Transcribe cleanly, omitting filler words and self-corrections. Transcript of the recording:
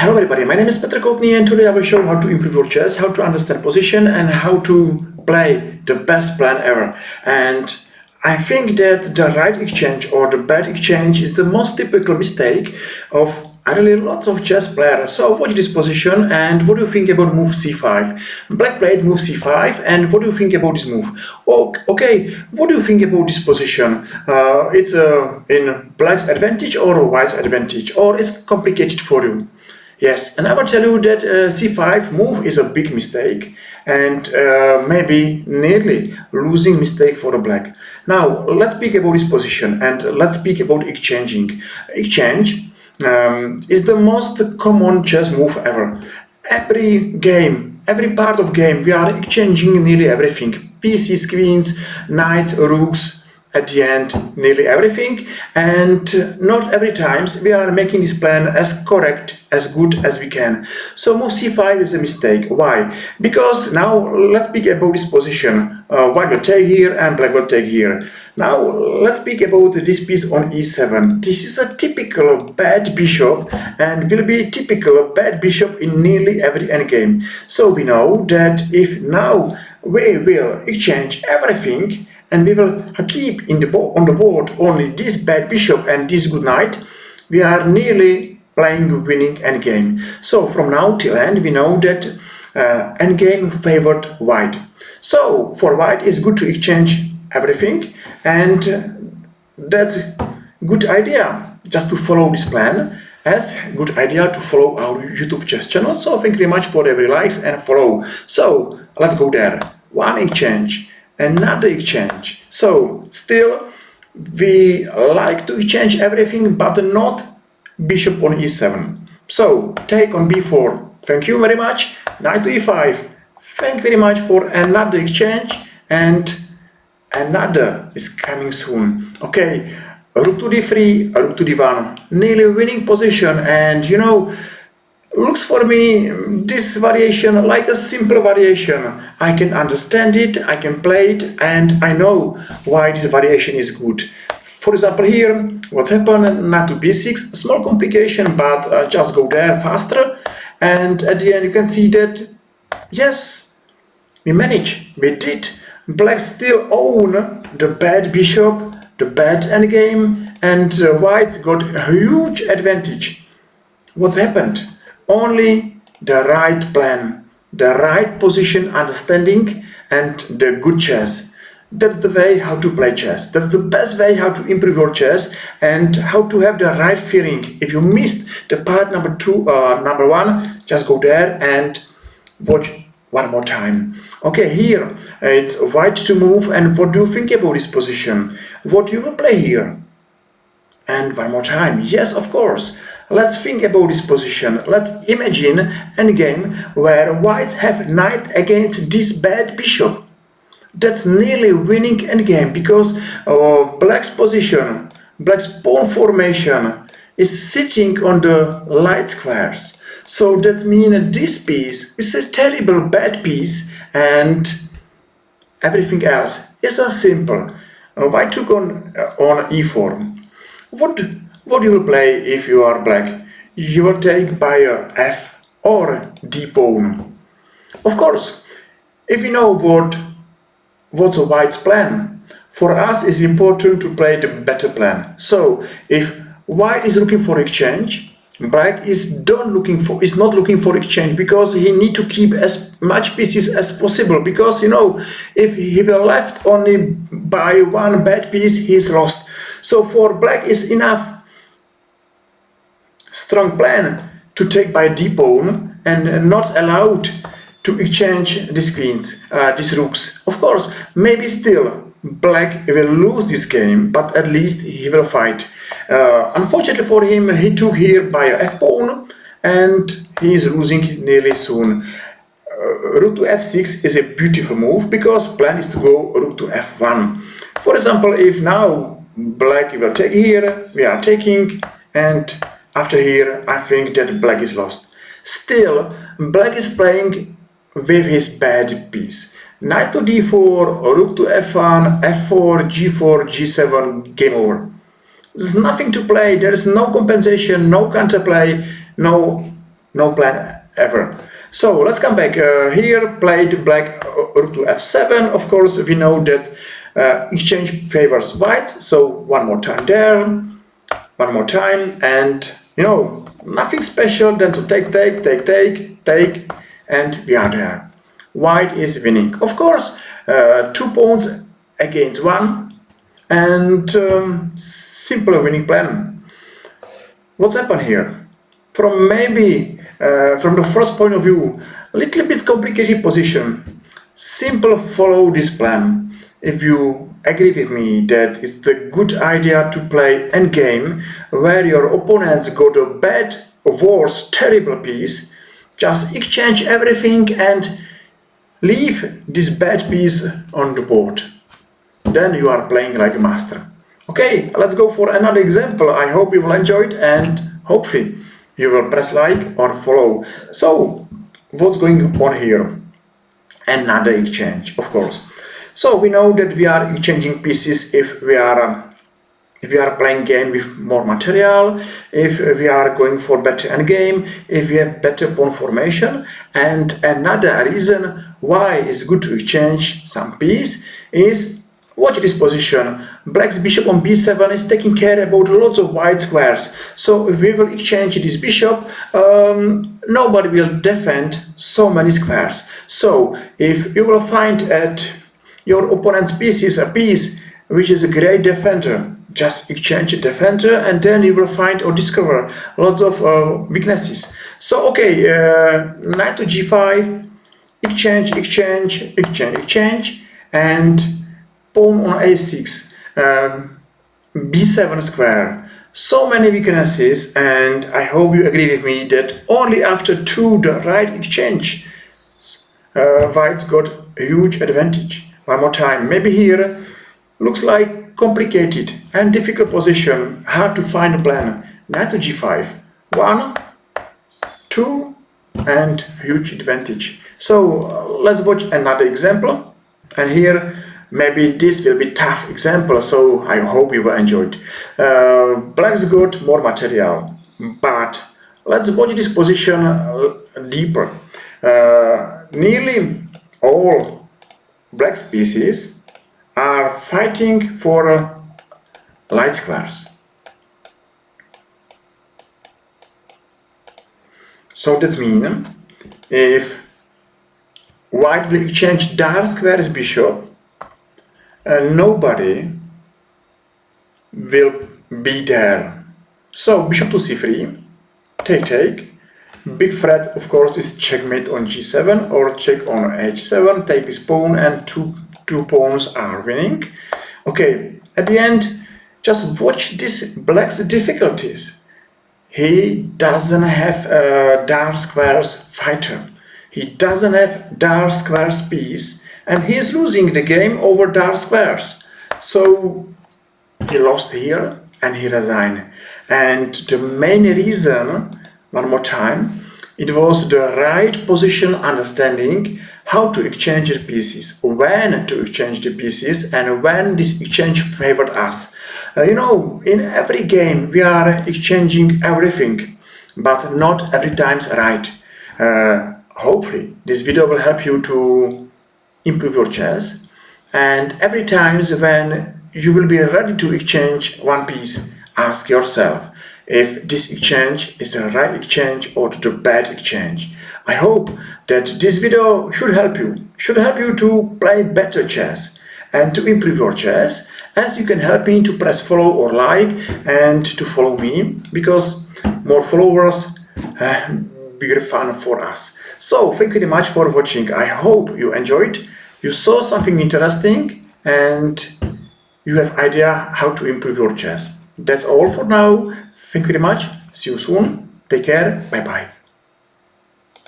Hello everybody, my name is Petr Kotny and today I will show how to improve your chess, how to understand position and how to play the best plan ever. And I think that the right exchange or the bad exchange is the most typical mistake of really lots of chess players. So watch this position and what do you think about move c5? Black played move c5 and what do you think about this move? Oh, okay, what do you think about this position? It's in black's advantage or white's advantage, or it's complicated for you? Yes, and I will tell you that c5 move is a big mistake and maybe nearly losing mistake for the black. Now let's speak about this position and let's speak about exchanging. Exchange is the most common chess move ever. Every game, every part of game, we are exchanging nearly everything. Pieces, queens, knights, rooks, at the end nearly everything, and not every times we are making this plan as correct, as good as we can. So move c5 is a mistake. Why? Because now let's speak about this position. White will take here and black will take here. Now let's speak about this piece on e7. This is a typical bad bishop and will be a typical bad bishop in nearly every endgame. So we know that if now we will exchange everything and we will keep on the board only this bad bishop and this good knight, we are nearly playing winning endgame. So from now till end we know that endgame favored white. So for white it's good to exchange everything, and that's good idea just to follow this plan, as good idea to follow our YouTube chess channel. So thank you very much for every likes and follow. So let's go there. One exchange, another exchange. So still we like to exchange everything but not bishop on e7. So take on b4, thank you very much. Knight to e5, thank you very much for another exchange, and another is coming soon. Okay, rook to d3, rook to d1, nearly winning position, and you know, looks for me this variation like a simple variation. I can understand it, I can play it, and I know why this variation is good. For example, here, what's happened? Knight to b6, small complication, but just go there faster. And at the end, you can see that, yes, we managed, we did. Black still own the bad bishop, the bad endgame, and white got a huge advantage. What's happened? Only the right plan, the right position understanding, and the good chess. That's the way how to play chess. That's the best way how to improve your chess and how to have the right feeling. If you missed the part number 1, just go there and watch one more time. Okay, here it's white to move, and what do you think about this position? What you will play here? And one more time, yes, of course. Let's think about this position. Let's imagine endgame where whites have knight against this bad bishop. That's nearly winning endgame because black's position, black's pawn formation is sitting on the light squares. So that means this piece is a terrible bad piece and everything else is a simple. White took on e4. What you will play if you are black? You will take by a f or d pawn. Of course, if you know what's a white's plan, for us it's important to play the better plan. So if white is looking for exchange, black is not looking for exchange because he need to keep as much pieces as possible, because you know, if he will left only by one bad piece, he's lost. So for black is enough strong plan to take by d pawn and not allowed to exchange these queens, these rooks. Of course, maybe still black will lose this game, but at least he will fight. Unfortunately for him, he took here by a f pawn and he is losing nearly soon. Rook to f6 is a beautiful move because plan is to go rook to f1. For example, if now black will take here, we are taking, and after here I think that black is lost. Still, black is playing with his bad piece. Knight to d4, rook to f1, f4, g4, g7, game over. There's nothing to play, there's no compensation, no counterplay, no no plan ever. So let's come back. Here played black rook to f7. Of course, we know that exchange favors white. So one more time there, one more time, and nothing special than to take, and we are there. White is winning. Of course, 2 pawns against 1, and simple winning plan. What's happened here? From the first point of view, a little bit complicated position. Simple follow this plan. If you agree with me that it's the good idea to play endgame, where your opponents got a bad, worse, terrible piece, just exchange everything and leave this bad piece on the board. Then you are playing like a master. Okay, let's go for another example. I hope you will enjoy it, and hopefully you will press like or follow. So what's going on here? Another exchange, of course. So we know that we are exchanging pieces if we are playing game with more material, if we are going for better endgame, if we have better pawn formation. And another reason why it's good to exchange some piece is, watch this position. Black's bishop on b7 is taking care about lots of white squares. So if we will exchange this bishop, nobody will defend so many squares. So if you will find at your opponent's piece is a piece which is a great defender, just exchange a defender, and then you will find or discover lots of weaknesses. So okay, knight to g5, exchange, and pawn on a6, b7 square. So many weaknesses, and I hope you agree with me that only after the right exchange, white's got a huge advantage. One more time, maybe here looks like complicated and difficult position, hard to find a plan. Knight to g5, 1, 2, and huge advantage. So let's watch another example, and here maybe this will be tough example, so I hope you will enjoy it. Black's got more material, but let's watch this position deeper. Nearly all black's pieces are fighting for light squares. So that means if white will exchange dark squares bishop, nobody will be there. So bishop to c3, take. Big threat, of course, is checkmate on g7 or check on h7. Take this pawn, and two pawns are winning. Okay, at the end, just watch this black's difficulties. He doesn't have a dark squares fighter. He doesn't have dark squares piece, and he is losing the game over dark squares. So he lost here and he resigned. And the main reason, one more time, it was the right position understanding how to exchange the pieces, when to exchange the pieces, and when this exchange favored us. In every game we are exchanging everything, but not every time's right. Hopefully this video will help you to improve your chess, and every time when you will be ready to exchange one piece, ask yourself if this exchange is the right exchange or the bad exchange. I hope that this video should help you to play better chess and to improve your chess, as you can help me to press follow or like and to follow me, because more followers, bigger fun for us. So thank you very much for watching. I hope you enjoyed, you saw something interesting, and you have idea how to improve your chess. That's all for now. Thank you very much. See you soon. Take care. Bye bye.